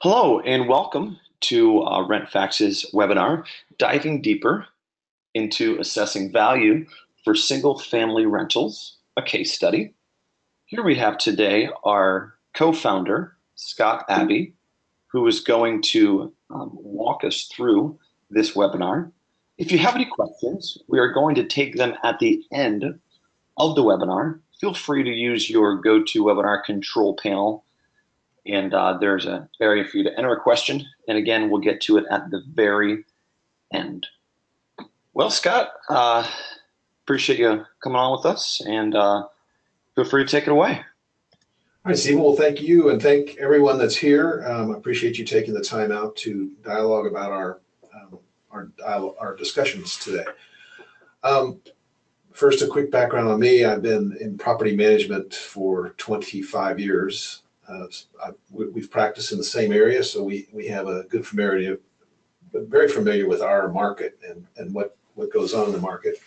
Hello and welcome to RentFax's webinar, diving deeper into assessing value for single-family rentals, a case study. Here we have today our co-founder, Scott Abbey, who is going to walk us through this webinar. If you have any questions, we are going to take them at the end of the webinar. Feel free to use your GoToWebinar control panel, and there's an area for you to enter a question. And again, we'll get to it at the very end. Well, Scott, appreciate you coming on with us, and feel free to take it away. All right, Stephen. Well, thank you, and thank everyone that's here. I appreciate you taking the time out to dialogue about our discussions today. First, a quick background on me. I've been in property management for 25 years. We've practiced in the same area, so we have a good familiarity, but very familiar with our market and what goes on in the market.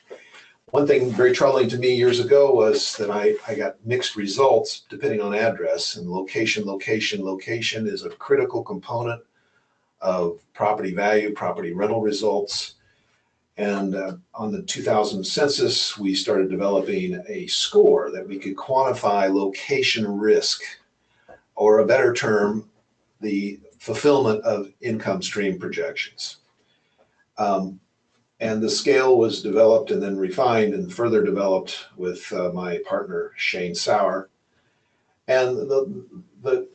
One thing very troubling to me years ago was that I got mixed results depending on address, and location is a critical component of property value, property rental results. And on the 2000 census, we started developing a score that we could quantify location risk, or a better term, the fulfillment of income stream projections. And the scale was developed and then refined and further developed with my partner, Shane Sauer. And the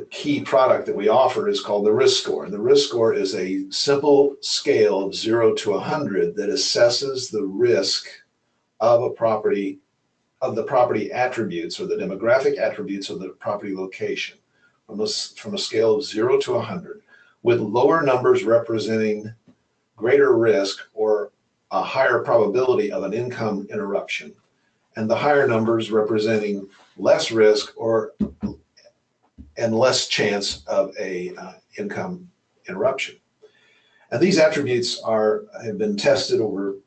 key product that we offer is called the RISC score. And the RISC score is a simple scale of 0 to 100 that assesses the risk of a property, of the property attributes or the demographic attributes of the property location from a scale of 0 to 100, with lower numbers representing greater risk or a higher probability of an income interruption, and the higher numbers representing less risk and less chance of a income interruption. And these attributes have been tested over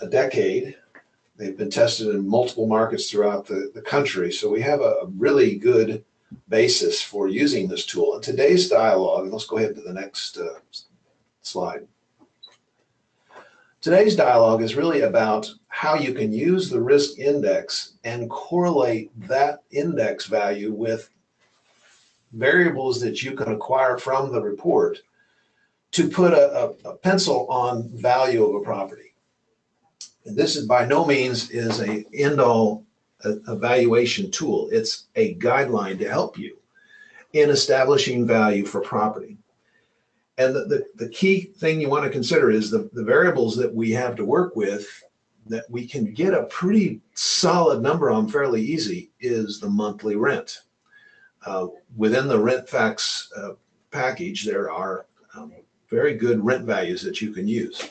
a decade. They've been tested in multiple markets throughout the country. So we have a really good basis for using this tool. And today's dialogue, and let's go ahead to the next slide. Today's dialogue is really about how you can use the risk index and correlate that index value with variables that you can acquire from the report to put a pencil on value of a property. And this is by no means is a end-all evaluation tool. It's a guideline to help you in establishing value for property. And the key thing you want to consider is the variables that we have to work with that we can get a pretty solid number on fairly easy is the monthly rent. Within the RentFax package, there are very good rent values that you can use.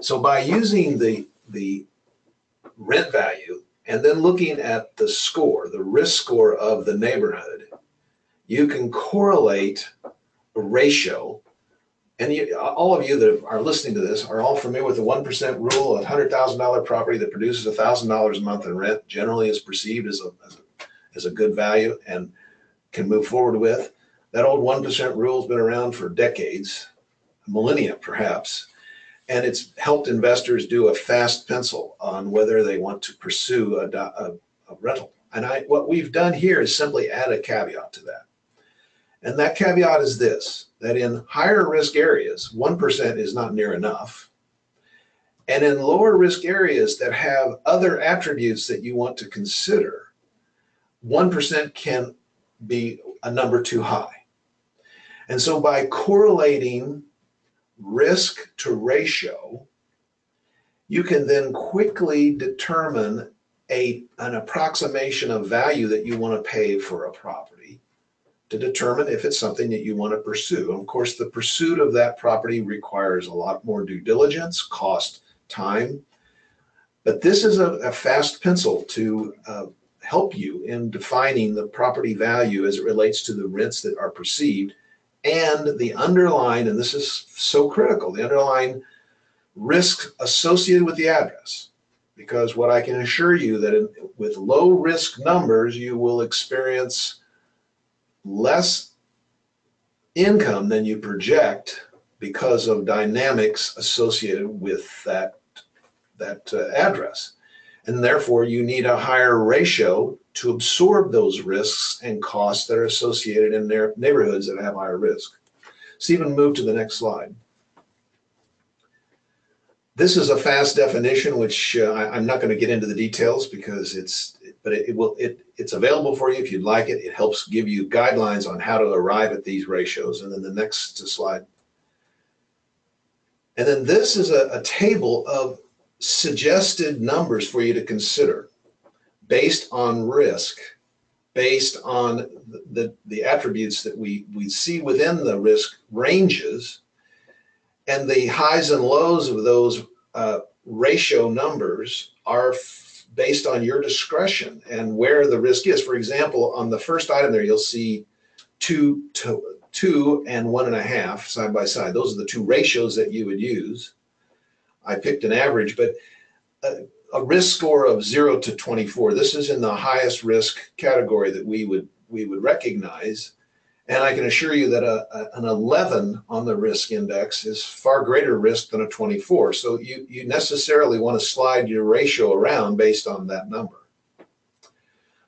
So by using the rent value and then looking at the score, the risk score of the neighborhood, you can correlate a ratio. And all of you that are listening to this are all familiar with the 1% rule. A $100,000 property that produces $1,000 a month in rent generally is perceived as a good value and can move forward with. That old 1% rule has been around for decades, millennia perhaps, and it's helped investors do a fast pencil on whether they want to pursue a rental. And what we've done here is simply add a caveat to that. And that caveat is this, that in higher risk areas, 1% is not near enough. And in lower risk areas that have other attributes that you want to consider, 1% can be a number too high. And so by correlating risk to ratio, you can then quickly determine an approximation of value that you want to pay for a property to determine if it's something that you want to pursue. And of course, the pursuit of that property requires a lot more due diligence, cost, time. But this is a fast pencil to help you in defining the property value as it relates to the rents that are perceived and the underlying, and this is so critical, the underlying risk associated with the address. Because what I can assure you that with low risk numbers, you will experience less income than you project because of dynamics associated with that address. And therefore, you need a higher ratio to absorb those risks and costs that are associated in their neighborhoods that have higher risk. Stephen, move to the next slide. This is a fast definition, which I'm not going to get into the details because it's available for you if you'd like it. It helps give you guidelines on how to arrive at these ratios. And then the next slide. And then this is a table of suggested numbers for you to consider based on risk, based on the attributes that we see within the risk ranges, and the highs and lows of those ratio numbers are based on your discretion and where the risk is. For example, on the first item there, you'll see 2 and 1.5 side by side. Those are the two ratios that you would use. I picked an average, but a risk score of 0 to 24. This is in the highest risk category that we would recognize. And I can assure you that an 11 on the risk index is far greater risk than a 24. So you necessarily want to slide your ratio around based on that number.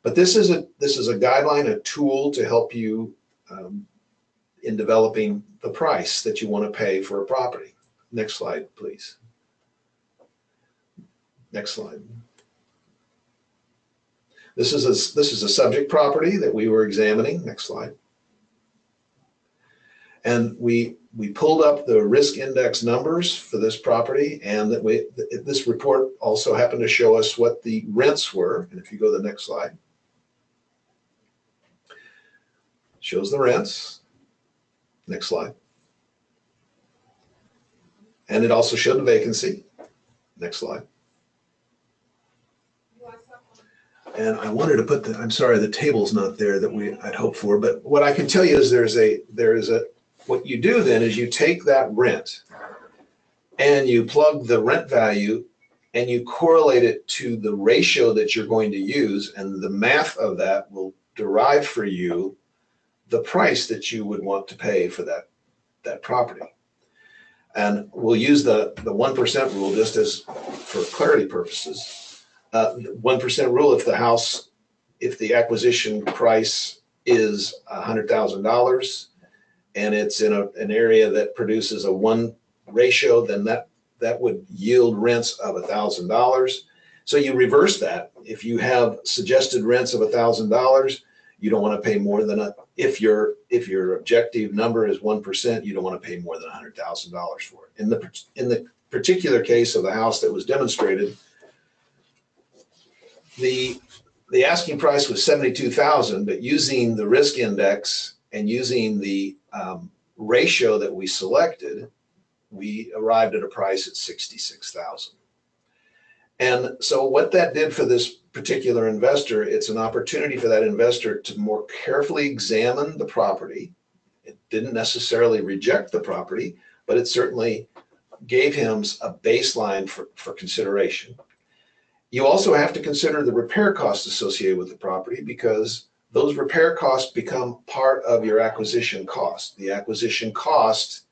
But this is a guideline, a tool to help you in developing the price that you want to pay for a property. Next slide, please. Next slide. This is a subject property that we were examining. Next slide. And we pulled up the risk index numbers for this property, and this report also happened to show us what the rents were. And if you go to the next slide, shows the rents. Next slide. And it also showed the vacancy. Next slide. And I wanted to put I'm sorry, the table's not there that I'd hoped for, but what I can tell you is what you do then is you take that rent and you plug the rent value and you correlate it to the ratio that you're going to use, and the math of that will derive for you the price that you would want to pay for that property. And we'll use the 1% rule just as for clarity purposes. 1% rule, if the acquisition price is $100,000 and it's in an area that produces a 1 ratio, then that would yield rents of $1,000. So you reverse that. If you have suggested rents of $1,000, you don't want to pay more than if your objective number is 1%, you don't want to pay more than $100,000 for it. In the particular case of the house that was demonstrated, the asking price was $72,000, but using the risk index and using the ratio that we selected, we arrived at a price at $66,000. And so what that did for this particular investor, it's an opportunity for that investor to more carefully examine the property. It didn't necessarily reject the property, but it certainly gave him a baseline for consideration. You also have to consider the repair costs associated with the property, because those repair costs become part of your acquisition cost. The acquisition cost,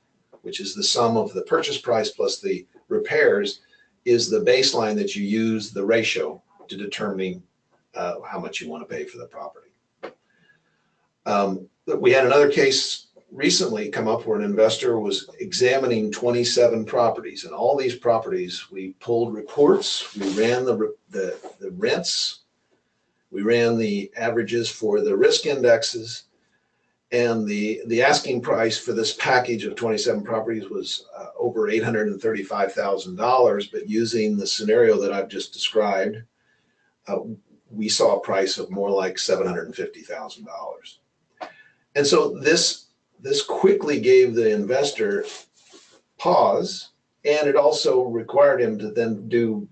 which is the sum of the purchase price plus the repairs, is the baseline that you use the ratio to determine how much you want to pay for the property. We had another case recently come up where an investor was examining 27 properties, and all these properties, we pulled reports, we ran the rents, we ran the averages for the risk indexes, and the asking price for this package of 27 properties was over $835,000. But using the scenario that I've just described, we saw a price of more like $750,000. And so this quickly gave the investor pause, and it also required him to then do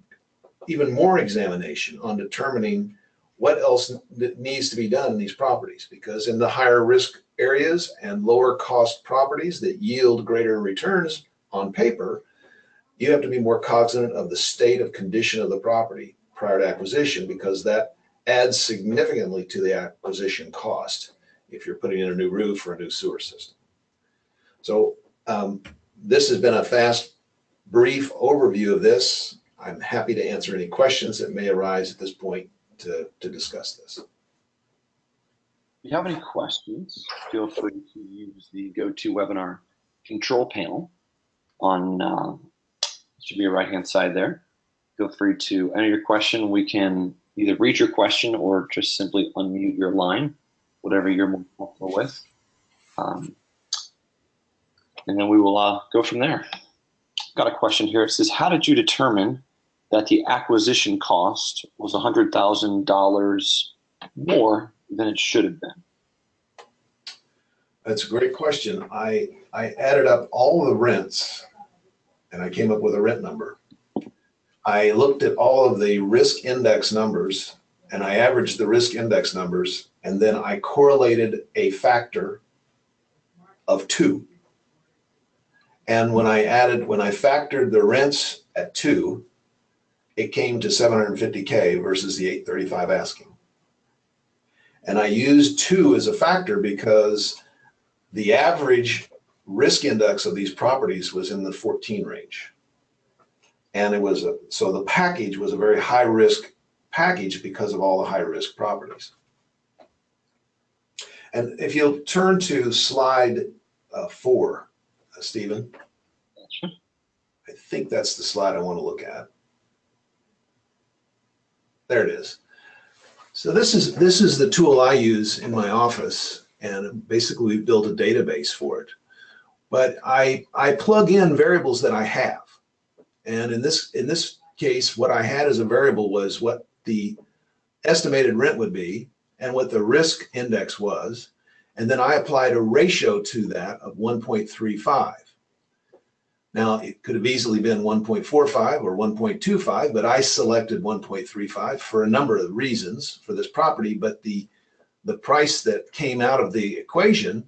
even more examination on determining what else needs to be done in these properties, because in the higher risk areas and lower cost properties that yield greater returns on paper, you have to be more cognizant of the state of condition of the property prior to acquisition, because that adds significantly to the acquisition cost if you're putting in a new roof or a new sewer system. So this has been a fast, brief overview of this. I'm happy to answer any questions that may arise at this point to discuss this. If you have any questions, feel free to use the GoToWebinar control panel on should be your right-hand side there. Feel free to enter your question. We can either read your question or just simply unmute your line, whatever you're more comfortable with. And then we will go from there. Got a question here. It says, how did you determine that the acquisition cost was $100,000 more than it should have been? That's a great question. I added up all the rents and I came up with a rent number. I looked at all of the risk index numbers and I averaged the risk index numbers, and then I correlated a factor of 2. And when I factored the rents at 2, it came to $750K versus the $835 asking. And I used 2 as a factor because the average risk index of these properties was in the 14 range. And so the package was a very high risk package because of all the high risk properties. And if you'll turn to slide 4, Stephen, I think that's the slide I want to look at. There it is. So this is the tool I use in my office, and basically we built a database for it. But I plug in variables that I have. And in this case, what I had as a variable was what the estimated rent would be and what the risk index was. And then I applied a ratio to that of 1.35. Now, it could have easily been 1.45 or 1.25, but I selected 1.35 for a number of reasons for this property. But the price that came out of the equation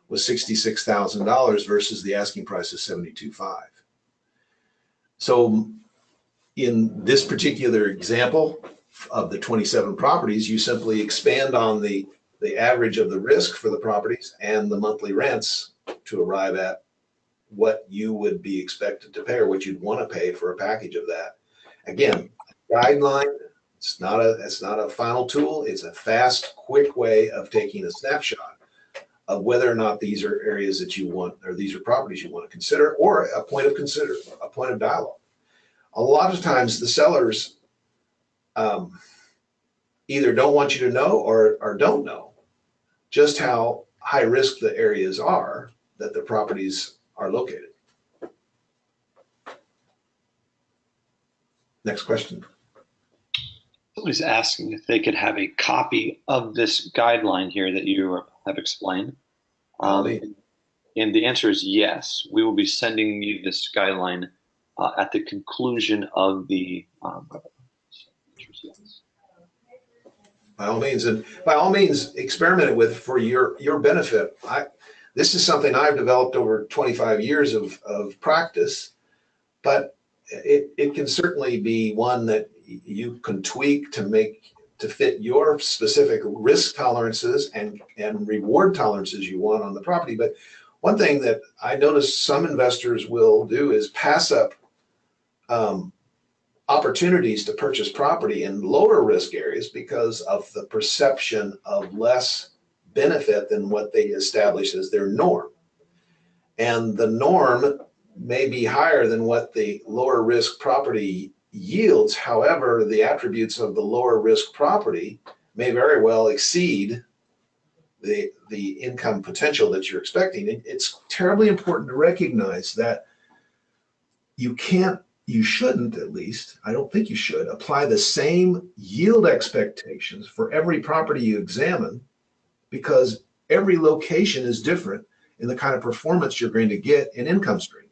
was $66,000 versus the asking price of $72,500. So in this particular example of the 27 properties, you simply expand on the average of the risk for the properties and the monthly rents to arrive at what you would be expected to pay or what you'd want to pay for a package of that. Again, guideline, it's not a final tool. It's a fast, quick way of taking a snapshot of whether or not these are areas that you want, or these are properties you want to consider, or a point of dialogue. A lot of times the sellers either don't want you to know or don't know just how high risk the areas are that the properties are located. Next question. Somebody's asking if they could have a copy of this guideline here that you have explained. And the answer is yes. We will be sending you this guideline at the conclusion of the By all means, and by all means, experiment it with for your benefit. This is something I've developed over 25 years of practice, but it can certainly be one that you can tweak to fit your specific risk tolerances and reward tolerances you want on the property. But one thing that I notice some investors will do is pass up opportunities to purchase property in lower risk areas because of the perception of less benefit than what they establish as their norm. And the norm may be higher than what the lower risk property yields. However, the attributes of the lower risk property may very well exceed the income potential that you're expecting. It's terribly important to recognize that you shouldn't, at least, I don't think you should, apply the same yield expectations for every property you examine, because every location is different in the kind of performance you're going to get in income stream.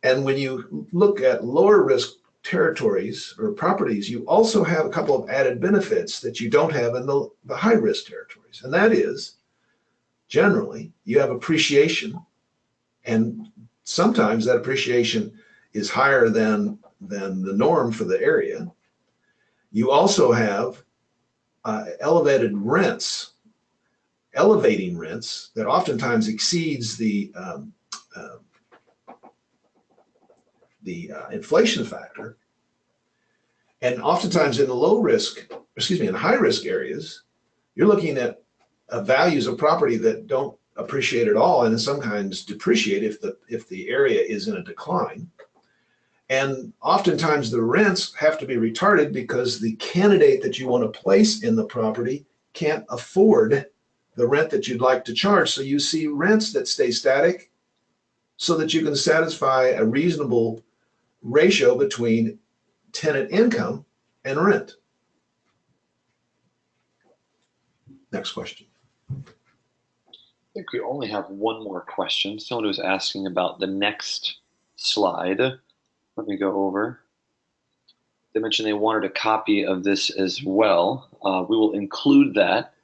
And when you look at lower risk territories or properties, you also have a couple of added benefits that you don't have in the high risk territories. And that is, generally, you have appreciation, and sometimes that appreciation is higher than the norm for the area. You also have elevated rents elevating rents that oftentimes exceeds the inflation factor. And oftentimes in the in high risk areas, you're looking at values of property that don't appreciate at all, and sometimes depreciate if the area is in a decline. And oftentimes the rents have to be retarded because the candidate that you want to place in the property can't afford the rent that you'd like to charge. So you see rents that stay static so that you can satisfy a reasonable ratio between tenant income and rent. Next question. I think we only have one more question. Someone was asking about the next slide. Let me go over. They mentioned they wanted a copy of this as well. We will include that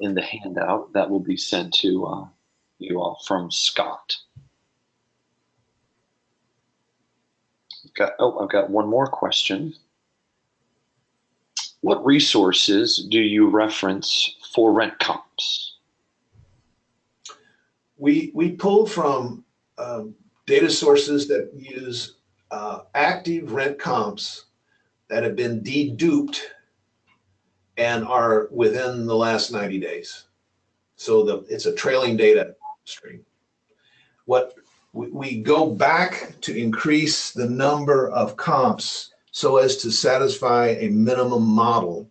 in the handout that will be sent to you all from Scott. I've got one more question. What resources do you reference for rent comps? We pull from data sources that use active rent comps that have been deduped and are within the last 90 days. So it's a trailing data stream. What we go back to increase the number of comps so as to satisfy a minimum model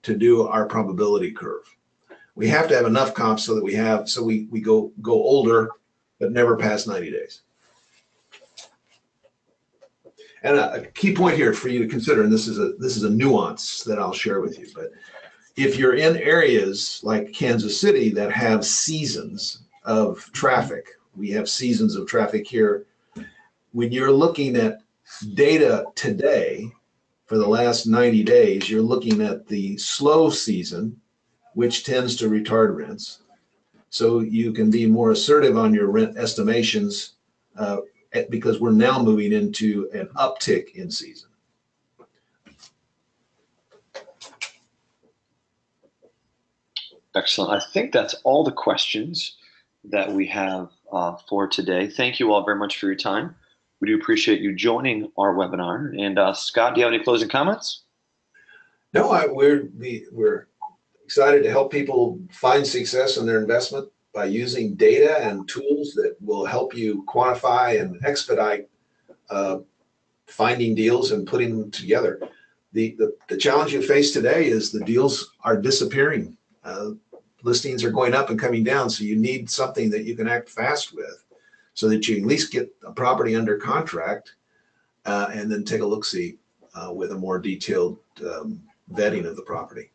to do our probability curve. We have to have enough comps so that we go older, but never past 90 days. And a key point here for you to consider, and this is a nuance that I'll share with you, but if you're in areas like Kansas City that have seasons of traffic, we have seasons of traffic here. When you're looking at data today for the last 90 days, you're looking at the slow season, which tends to retard rents. So you can be more assertive on your rent estimations because we're now moving into an uptick in season. Excellent. I think that's all the questions that we have for today. Thank you all very much for your time. We do appreciate you joining our webinar. And Scott, do you have any closing comments? No, we're excited to help people find success in their investment by using data and tools that will help you quantify and expedite finding deals and putting them together. The challenge you face today is the deals are disappearing. Listings are going up and coming down, so you need something that you can act fast with so that you at least get a property under contract and then take a look-see with a more detailed vetting of the property.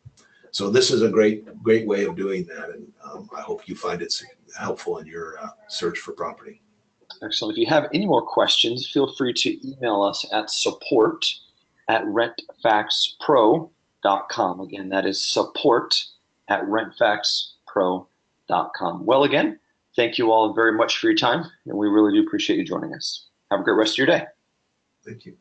So this is a great way of doing that, and I hope you find it helpful in your search for property. Excellent. If you have any more questions, feel free to email us at support@rentfactspro.com. Again, that is support@rentfactspro.com. Well, again, thank you all very much for your time, and we really do appreciate you joining us. Have a great rest of your day. Thank you.